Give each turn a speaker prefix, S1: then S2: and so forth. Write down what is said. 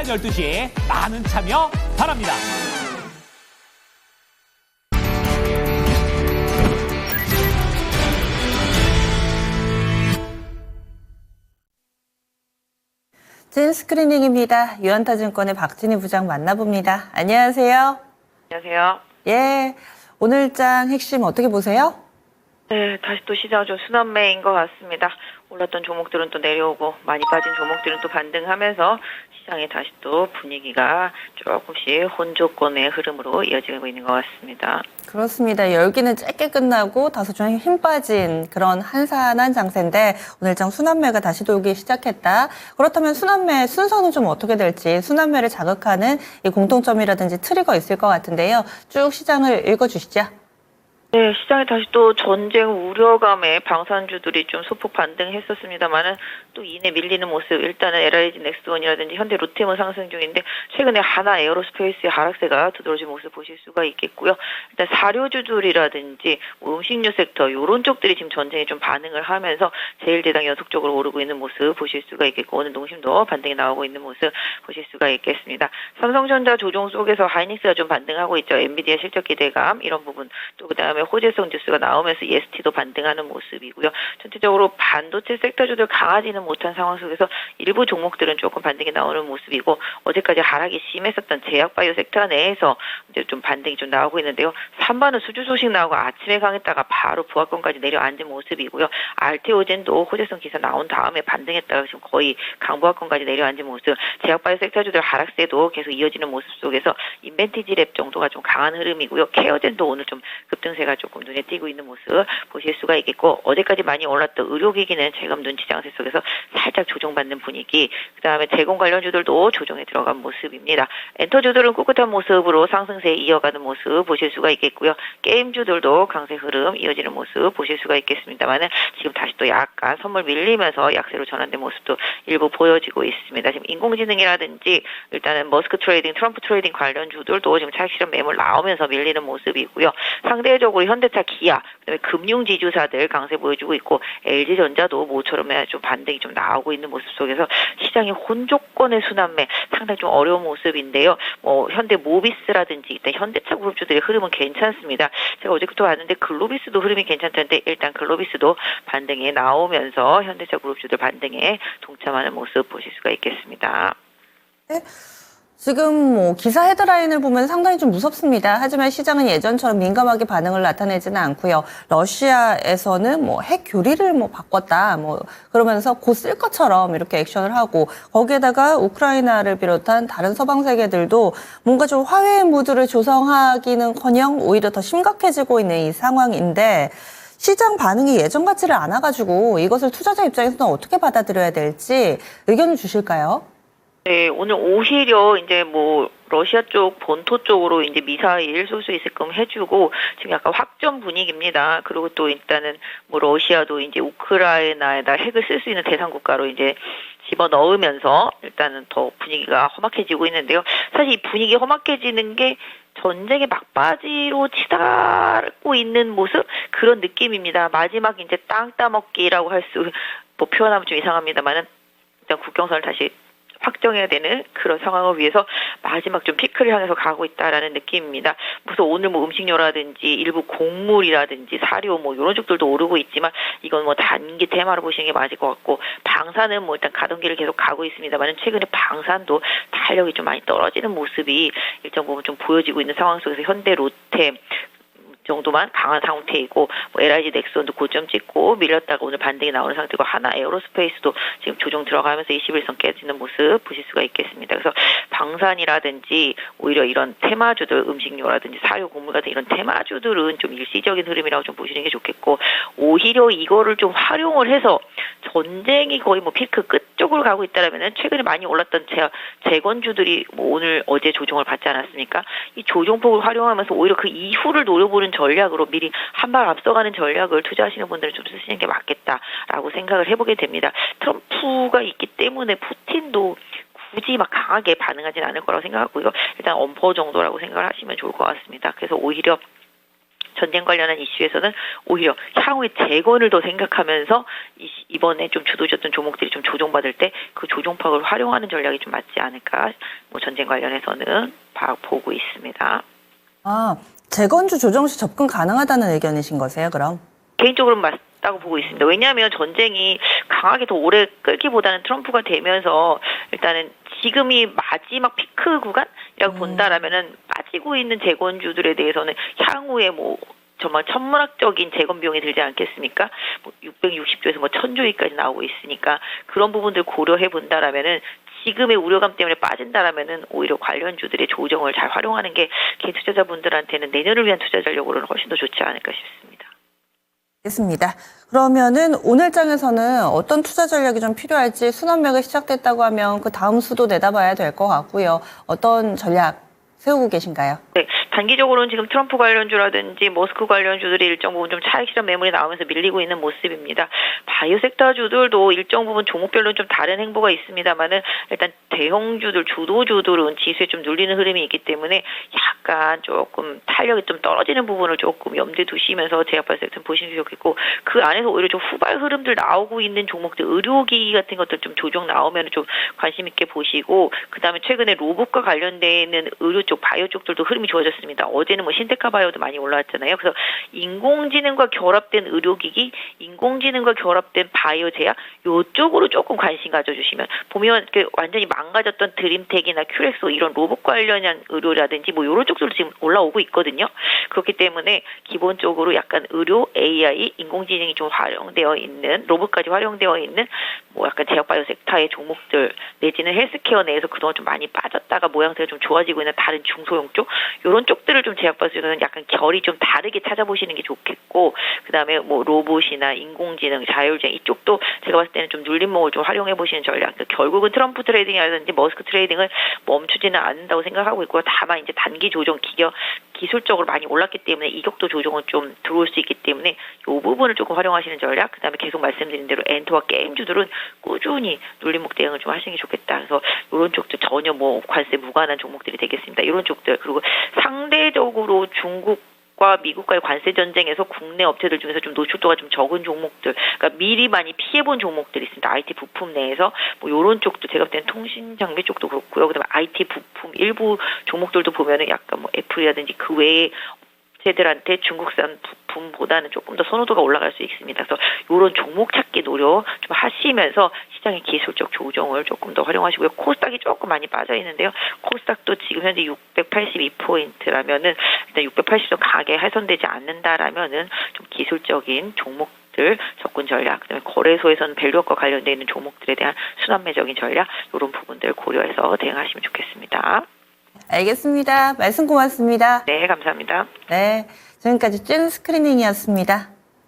S1: 12시 많은 참여 바랍니다.
S2: 진 스크리닝입니다. 유한타증권의 박진희 부장 만나봅니다. 안녕하세요.
S3: 안녕하세요.
S2: 예, 오늘장 핵심 어떻게 보세요?
S3: 네, 다시 또 시장은 좀 순환매인 것 같습니다. 올랐던 종목들은 또 내려오고 많이 빠진 종목들은 또 반등하면서 시장에 다시 또 분위기가 조금씩 혼조권의 흐름으로 이어지고 있는 것 같습니다.
S2: 그렇습니다. 열기는 짧게 끝나고 다소 좀 힘 빠진 그런 한산한 장세인데 오늘장 순환매가 다시 돌기 시작했다. 그렇다면 순환매 순서는 좀 어떻게 될지 순환매를 자극하는 이 공통점이라든지 트리거 있을 것 같은데요. 쭉 시장을 읽어주시죠.
S3: 네, 시장에 다시 또 전쟁 우려감에 방산주들이 좀 소폭 반등했었습니다만은 또 이내 밀리는 모습, 일단은 LIG 넥스원이라든지 현대 로템은 상승 중인데 최근에 하나 에어로스페이스의 하락세가 두드러진 모습 보실 수가 있겠고요. 일단 사료주들이라든지 음식료 섹터 이런 쪽들이 지금 전쟁에 좀 반응을 하면서 제일 대당 연속적으로 오르고 있는 모습 보실 수가 있겠고 오늘 농심도 반등이 나오고 있는 모습 보실 수가 있겠습니다. 삼성전자 조종 속에서 하이닉스가 좀 반등하고 있죠. 엔비디아 실적 기대감 이런 부분 또 그다음에 호재성 뉴스가 나오면서 EST도 반등하는 모습이고요. 전체적으로 반도체 섹터주들 강하지는 못한 상황 속에서 일부 종목들은 조금 반등이 나오는 모습이고 어제까지 하락이 심했었던 제약바이오 섹터 내에서 이제 좀 반등이 좀 나오고 있는데요. 3반은 수주 소식 나오고 아침에 강했다가 바로 부합권까지 내려앉은 모습이고요. 알테오젠도 호재성 기사 나온 다음에 반등했다가 지금 거의 강부합권까지 내려앉은 모습. 제약바이오 섹터주들 하락세도 계속 이어지는 모습 속에서 인벤티지랩 정도가 좀 강한 흐름이고요. 케어젠도 오늘 좀 급등세가 조금 눈에 띄고 있는 모습 보실 수가 있겠고 어제까지 많이 올랐던 의료기기는 재검 눈치 장세 속에서 살짝 조정받는 분위기 그다음에 제공 관련주들도 조정에 들어간 모습입니다. 엔터주들은 꿋꿋한 모습으로 상승세에 이어가는 모습 보실 수가 있겠고요. 게임주들도 강세 흐름 이어지는 모습 보실 수가 있겠습니다만은 지금 다시 또 약간 선물 밀리면서 약세로 전환된 모습도 일부 보여지고 있습니다. 지금 인공지능이라든지 일단은 머스크 트레이딩, 트럼프 트레이딩 관련주들도 지금 차익 실현 매물 나오면서 밀리는 모습이고요. 상대적으로 현대차, 기아, 그다음에 금융지주사들 강세 보여주고 있고 LG전자도 모처럼 좀 반등이 좀 나오고 있는 모습 속에서 시장의 혼조권의 순환매 상당히 좀 어려운 모습인데요. 현대 모비스라든지 일단 현대차 그룹주들의 흐름은 괜찮습니다. 제가 어제부터 봤는데 글로비스도 흐름이 괜찮던데 일단 글로비스도 반등에 나오면서 현대차 그룹주들 반등에 동참하는 모습 보실 수가 있겠습니다.
S2: 네. 지금 기사 헤드라인을 보면 상당히 좀 무섭습니다. 하지만 시장은 예전처럼 민감하게 반응을 나타내지는 않고요. 러시아에서는 핵 교리를 바꿨다, 그러면서 곧 쓸 것처럼 이렇게 액션을 하고 거기에다가 우크라이나를 비롯한 다른 서방 세계들도 뭔가 좀 화해의 무드를 조성하기는커녕 오히려 더 심각해지고 있는 이 상황인데 시장 반응이 예전 같지를 않아가지고 이것을 투자자 입장에서는 어떻게 받아들여야 될지 의견을 주실까요?
S3: 네, 오늘 오히려 이제 러시아 쪽 본토 쪽으로 이제 미사일 쏠 수 있게끔 해주고 지금 약간 확전 분위기입니다. 그리고 또 일단은 러시아도 이제 우크라이나에다 핵을 쓸 수 있는 대상 국가로 이제 집어 넣으면서 일단은 더 분위기가 험악해지고 있는데요. 사실 이 분위기 험악해지는 게 전쟁의 막바지로 치닫고 있는 모습 그런 느낌입니다. 마지막 이제 땅 따먹기라고 할 수 표현하면 좀 이상합니다만은 일단 국경선을 다시 확정해야 되는 그런 상황을 위해서 마지막 좀 피크를 향해서 가고 있다라는 느낌입니다. 그래서 오늘 음식료라든지 일부 곡물이라든지 사료 이런 쪽들도 오르고 있지만 이건 단기 테마로 보시는 게 맞을 것 같고 방산은 일단 가던 길을 계속 가고 있습니다만 최근에 방산도 탄력이 좀 많이 떨어지는 모습이 일정 부분 좀 보여지고 있는 상황 속에서 현대 로템 정도만 강한 상태이고 LIG 넥스원도 고점 찍고 밀렸다가 오늘 반등이 나오는 상태고 하나 에어로스페이스도 지금 조정 들어가면서 21선 깨지는 모습 보실 수가 있겠습니다. 그래서 방산이라든지 오히려 이런 테마주들 음식료라든지 사료 곡물 같은 이런 테마주들은 좀 일시적인 흐름이라고 좀 보시는 게 좋겠고 오히려 이거를 좀 활용을 해서 전쟁이 거의 피크 끝 쪽으로 가고 있다라면은 최근에 많이 올랐던 재건주들이 오늘 어제 조정을 받지 않았습니까? 이 조정폭을 활용하면서 오히려 그 이후를 노려보는 전략으로 미리 한 발 앞서가는 전략을 투자하시는 분들은 좀 쓰시는 게 맞겠다라고 생각을 해보게 됩니다. 트럼프가 있기 때문에 푸틴도 굳이 강하게 반응하진 않을 거라고 생각하고요. 일단 엄포 정도라고 생각을 하시면 좋을 것 같습니다. 그래서 오히려 전쟁 관련한 이슈에서는 오히려 향후의 재건을 더 생각하면서 이번에 좀 주도졌던 종목들이 좀 조정받을 때 그 조정폭을 활용하는 전략이 좀 맞지 않을까, 뭐 전쟁 관련해서는 보고 있습니다.
S2: 재건주 조정 시 접근 가능하다는 의견이신 거세요, 그럼?
S3: 개인적으로는 맞다고 보고 있습니다. 왜냐하면 전쟁이 강하게 더 오래 끌기보다는 트럼프가 되면서 일단은 지금이 마지막 피크 구간이라고 본다라면은 빠지고 있는 재건주들에 대해서는 향후에 뭐 정말 천문학적인 재건 비용이 들지 않겠습니까? 뭐 660조에서 뭐 1000조까지 나오고 있으니까 그런 부분들 고려해 본다라면은 지금의 우려감 때문에 빠진다라면은 오히려 관련주들의 조정을 잘 활용하는 게 개인 투자자분들한테는 내년을 위한 투자 전략으로는 훨씬 더 좋지 않을까 싶습니다.
S2: 알겠습니다. 그러면은 오늘장에서는 어떤 투자 전략이 좀 필요할지 순환매가 시작됐다고 하면 그 다음 수도 내다봐야 될 것 같고요. 어떤 전략 세우고 계신가요?
S3: 네, 단기적으로는 지금 트럼프 관련주라든지 머스크 관련주들이 일정 부분 좀 차익 실현 매물이 나오면서 밀리고 있는 모습입니다. 바이오 섹터주들도 일정 부분 종목별로는 좀 다른 행보가 있습니다만은 일단 대형주들, 주도주들은 지수에 좀 눌리는 흐름이 있기 때문에 약간 조금 탄력이 좀 떨어지는 부분을 조금 염두에 두시면서 제약바이오 섹터 보시면 좋겠고, 그 안에서 오히려 좀 후발 흐름들 나오고 있는 종목들, 의료기기 같은 것들 좀 조정 나오면 좀 관심 있게 보시고, 그 다음에 최근에 로봇과 관련되어 있는 의료 쪽, 바이오 쪽들도 흐름이 좋아졌습니다. 어제는 뭐 신테카 바이오도 많이 올라왔잖아요. 그래서 인공지능과 결합된 의료기기, 인공지능과 결합된 바이오 제약, 요쪽으로 조금 관심 가져주시면, 보면 완전히 망가졌던 드림텍이나 큐렉소 이런 로봇 관련한 의료라든지 뭐 이런 쪽들도 지금 올라오고 있거든요. 그렇기 때문에 기본적으로 약간 의료, AI, 인공지능이 좀 활용되어 있는, 로봇까지 활용되어 있는 뭐 약간 제약바이오 섹터의 종목들 내지는 헬스케어 내에서 그동안 좀 많이 빠졌다가 모양새가 좀 좋아지고 있는 다른 중소형 쪽, 이런 쪽들을 좀 제약바이오는 약간 결이 좀 다르게 찾아보시는 게 좋겠고, 그 다음에 뭐 로봇이나 인공지능, 자율주행 이쪽도 제가 봤을 때는 좀 눌림목을 좀 활용해 보시는 전략. 그러니까 결국은 트럼프 트레이딩이라든지 머스크 트레이딩을 멈추지는 않는다고 생각하고 있고요. 다만 이제 단기 조정 기술적으로 많이 올랐기 때문에 이격도 조정은 좀 들어올 수 있기 때문에 이 부분을 조금 활용하시는 전략. 그 다음에 계속 말씀드린 대로 엔터와 게임주들은 꾸준히 눌림목 대응을 좀 하시는 게 좋겠다. 그래서 이런 쪽도 전혀 뭐 관세 무관한 종목들이 되겠습니다. 이런 쪽들. 그리고 상대적으로 중국과 미국과의 관세 전쟁에서 국내 업체들 중에서 좀 노출도가 좀 적은 종목들, 그러니까 미리 많이 피해본 종목들이 있습니다. IT 부품 내에서 뭐 이런 쪽도 제가 볼 때는 통신 장비 쪽도 그렇고요. 그다음에 IT 부품 일부 종목들도 보면은 약간 뭐 애플이라든지 그 외에 업체들한테 중국산 부품보다는 조금 더 선호도가 올라갈 수 있습니다. 그래서 이런 종목 찾기 노력 좀 하시면서 시장의 기술적 조정을 조금 더 활용하시고요. 코스닥이 조금 많이 빠져 있는데요. 코스닥도 지금 현재 682포인트라면은 일단 680도 강하게 훼손되지 않는다라면은 좀 기술적인 종목들 접근 전략, 그다음에 거래소에서는 밸류업과 관련되어 있는 종목들에 대한 순환매적인 전략, 이런 부분들 고려해서 대응하시면 좋겠습니다.
S2: 알겠습니다. 말씀 고맙습니다.
S3: 네, 감사합니다.
S2: 네, 지금까지 찐 스크리닝이었습니다.